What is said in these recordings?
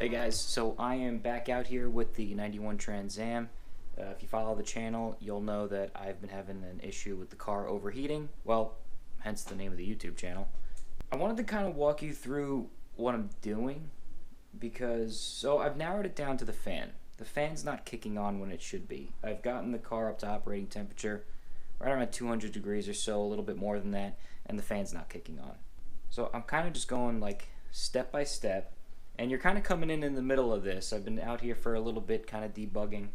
Hey guys, so I am back out here with the 91 Trans Am. If you follow the channel, you'll know that I've been having an issue with the car overheating. Well, hence the name of the YouTube channel. I wanted to kind of walk you through what I'm doing so I've narrowed it down to the fan. The fan's not kicking on when it should be. I've gotten the car up to operating temperature, right around 200 degrees or so, a little bit more than that, and the fan's not kicking on. So I'm kind of just going like step by step. And you're kind of coming in the middle of this. I've been out here for a little bit, kind of debugging.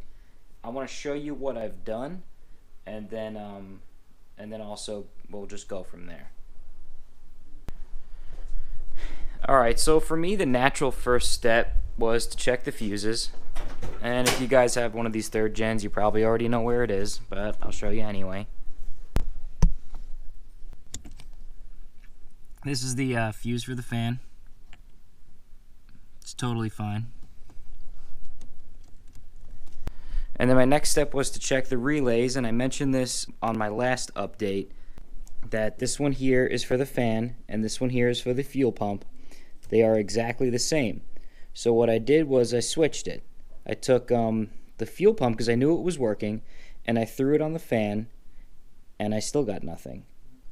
I want to show you what I've done, and then also we'll just go from there. All right. So for me, the natural first step was to check the fuses. And if you guys have one of these third gens, you probably already know where it is, but I'll show you anyway. This is the fuse for the fan. It's totally fine. And then my next step was to check the relays, and I mentioned this on my last update, that this one here is for the fan and this one here is for the fuel pump. They are exactly the same. So what I did was I switched it. I took the fuel pump because I knew it was working, and I threw it on the fan, and I still got nothing.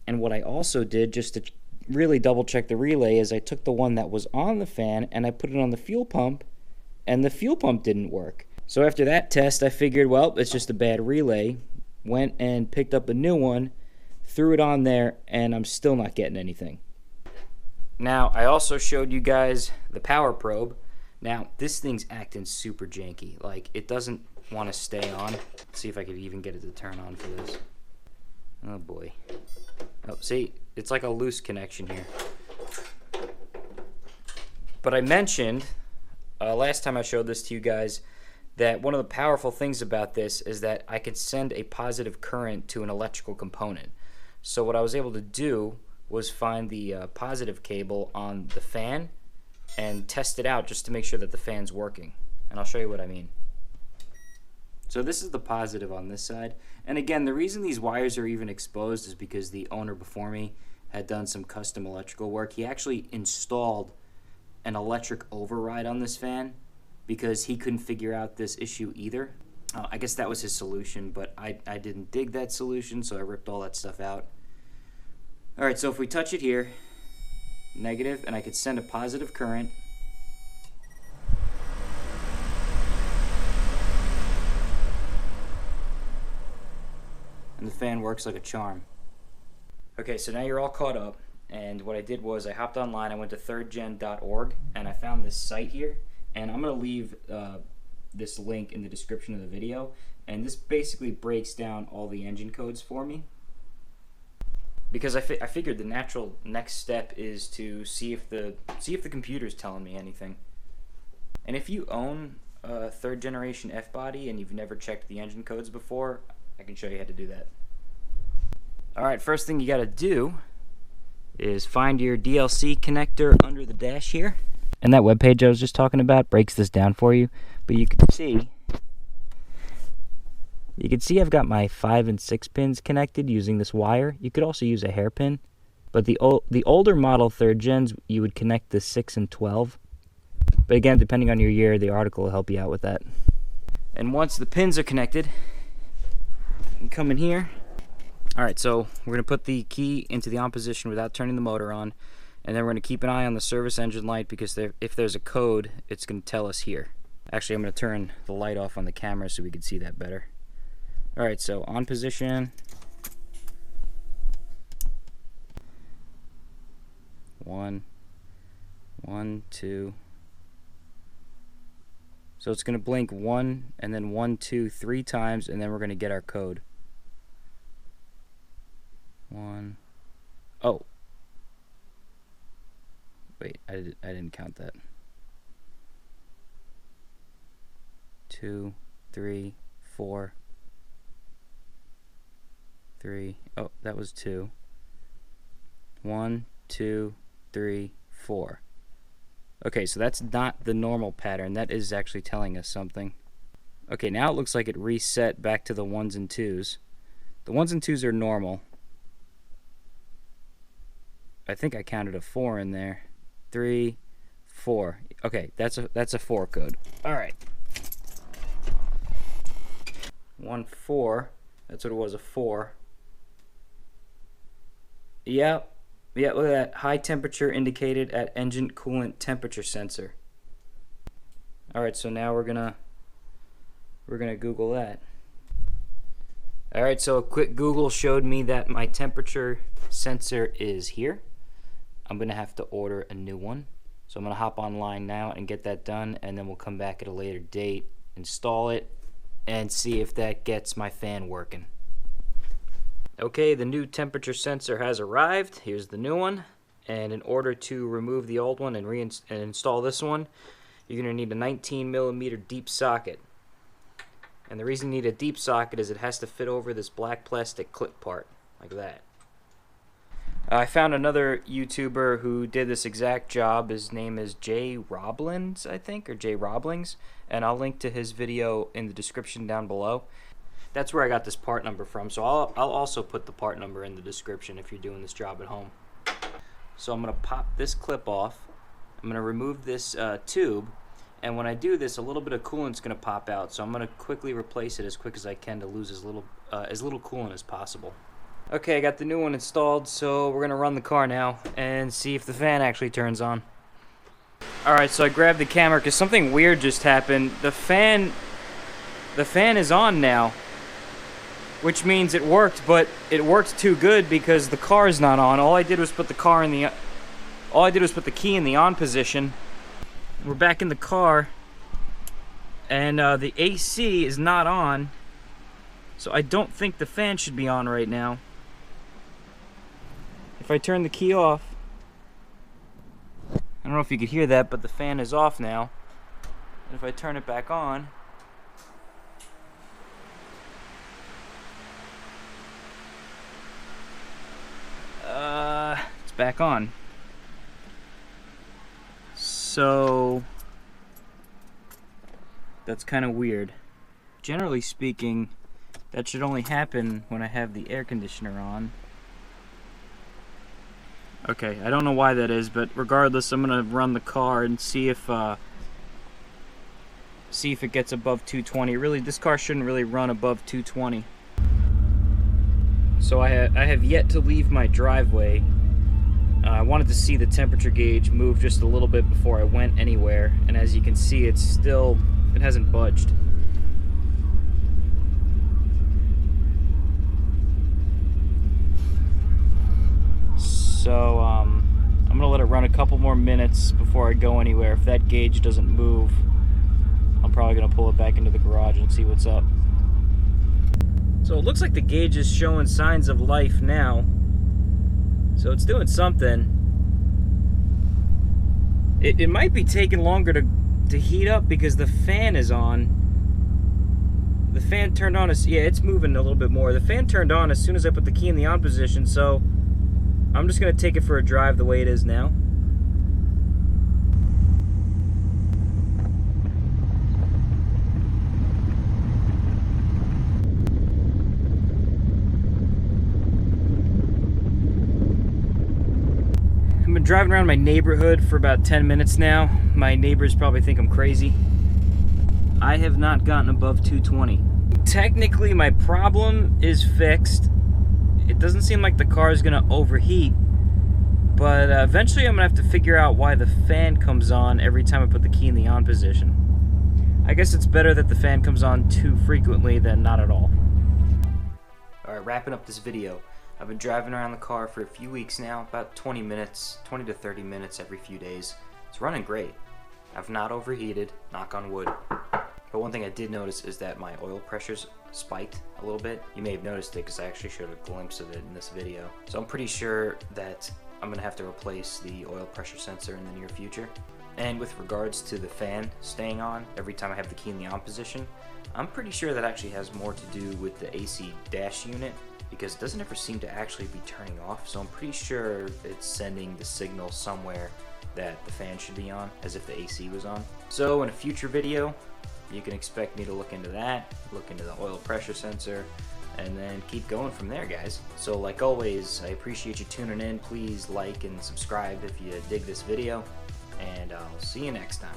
And what I also did, just to really double check the relay, is I took the one that was on the fan and I put it on the fuel pump, and the fuel pump didn't work. So after that test, I figured, well, it's just a bad relay. Went and picked up a new one, threw it on there, and I'm still not getting anything. Now, I also showed you guys the power probe. Now, this thing's acting super janky. Like, it doesn't want to stay on. Let's see if I could even get it to turn on for this. Oh boy. Oh, see, it's like a loose connection here. But I mentioned last time I showed this to you guys that one of the powerful things about this is that I could send a positive current to an electrical component. So what I was able to do was find the positive cable on the fan and test it out just to make sure that the fan's working. And I'll show you what I mean. So this is the positive on this side. And again, the reason these wires are even exposed is because the owner before me had done some custom electrical work. He actually installed an electric override on this fan because he couldn't figure out this issue either. I guess that was his solution, but I didn't dig that solution, so I ripped all that stuff out. All right, so if we touch it here, negative, and I could send a positive current. And the fan works like a charm. Okay, so now you're all caught up, and what I did was I hopped online, I went to thirdgen.org, and I found this site here, and I'm going to leave this link in the description of the video, and this basically breaks down all the engine codes for me. Because I figured the natural next step is to see if the computer's telling me anything. And if you own a third generation F-body and you've never checked the engine codes before, I can show you how to do that. Alright, first thing you gotta do is find your DLC connector under the dash here. And that webpage I was just talking about breaks this down for you. But you can see I've got my 5 and 6 pins connected using this wire. You could also use a hairpin. But the older model third gens, you would connect the 6 and 12. But again, depending on your year, the article will help you out with that. And once the pins are connected, you come in here. Alright, so we're going to put the key into the on position without turning the motor on. And then we're going to keep an eye on the service engine light because if there's a code, it's going to tell us here. Actually, I'm going to turn the light off on the camera so we can see that better. Alright, so on position. 1, 2. So it's going to blink 1 and then 1, 2, 3 times, and then we're going to get our code. 1. Oh. Wait, I didn't count that. 2, 3, 4. 3. Oh, that was 2. 1, 2, 3, 4. Okay, so that's not the normal pattern. That is actually telling us something. Okay, now it looks like it reset back to the 1s and 2s. The 1s and 2s are normal. I think I counted a 4 in there. 3, 4. Okay, that's a 4 code. All right. 1-4. That's what it was, a 4. Yep. Yeah, look at that. High temperature indicated at engine coolant temperature sensor. All right, so now we're gonna Google that. All right, so a quick Google showed me that my temperature sensor is here. I'm gonna have to order a new one. So I'm gonna hop online now and get that done, and then we'll come back at a later date, install it, and see if that gets my fan working. Okay, the new temperature sensor has arrived. Here's the new one. And in order to remove the old one and install this one, you're going to need a 19mm deep socket. And the reason you need a deep socket is it has to fit over this black plastic clip part, like that. I found another YouTuber who did this exact job. His name is Jay Roblins, I think, or Jay Roblings. And I'll link to his video in the description down below. That's where I got this part number from, so I'll also put the part number in the description if you're doing this job at home. So I'm going to pop this clip off. I'm going to remove this tube, and when I do this, a little bit of coolant's going to pop out, so I'm going to quickly replace it as quick as I can to lose as little coolant as possible. Okay, I got the new one installed, so we're going to run the car now and see if the fan actually turns on. Alright, so I grabbed the camera because something weird just happened. The fan is on now, which means it worked, but it worked too good because the car is not on. All I did was put the key in the on position. We're back in the car, and the AC is not on, so I don't think the fan should be on right now. If I turn the key off, I don't know if you could hear that, but the fan is off now. And if I turn it back on, it's back on. So that's kind of weird. Generally speaking, that should only happen when I have the air conditioner on. Okay, I don't know why that is, but regardless, I'm gonna run the car and see if it gets above 220. Really, this car shouldn't really run above 220. So I have yet to leave my driveway. I wanted to see the temperature gauge move just a little bit before I went anywhere, and as you can see, it hasn't budged. So I'm gonna let it run a couple more minutes before I go anywhere. If that gauge doesn't move, I'm probably gonna pull it back into the garage and see what's up. So it looks like the gauge is showing signs of life now. So it's doing something. It might be taking longer to heat up because the fan is on. The fan turned on, yeah, it's moving a little bit more. The fan turned on as soon as I put the key in the on position, so I'm just gonna take it for a drive the way it is now. I've been driving around my neighborhood for about 10 minutes now. My neighbors probably think I'm crazy. I have not gotten above 220. Technically, my problem is fixed. It doesn't seem like the car is gonna overheat, but eventually I'm gonna have to figure out why the fan comes on every time I put the key in the on position. I guess it's better that the fan comes on too frequently than not at all. Alright, wrapping up this video. I've been driving around the car for a few weeks now, about 20 to 30 minutes every few days. It's running great. I've not overheated, knock on wood. But one thing I did notice is that my oil pressure's spiked a little bit. You may have noticed it because I actually showed a glimpse of it in this video. So I'm pretty sure that I'm gonna have to replace the oil pressure sensor in the near future. And with regards to the fan staying on every time I have the key in the on position, I'm pretty sure that actually has more to do with the AC dash unit, because it doesn't ever seem to actually be turning off. So I'm pretty sure it's sending the signal somewhere that the fan should be on, as if the AC was on. So in a future video, you can expect me to look into that, look into the oil pressure sensor, and then keep going from there, guys. So like always, I appreciate you tuning in. Please like and subscribe if you dig this video, and I'll See you next time.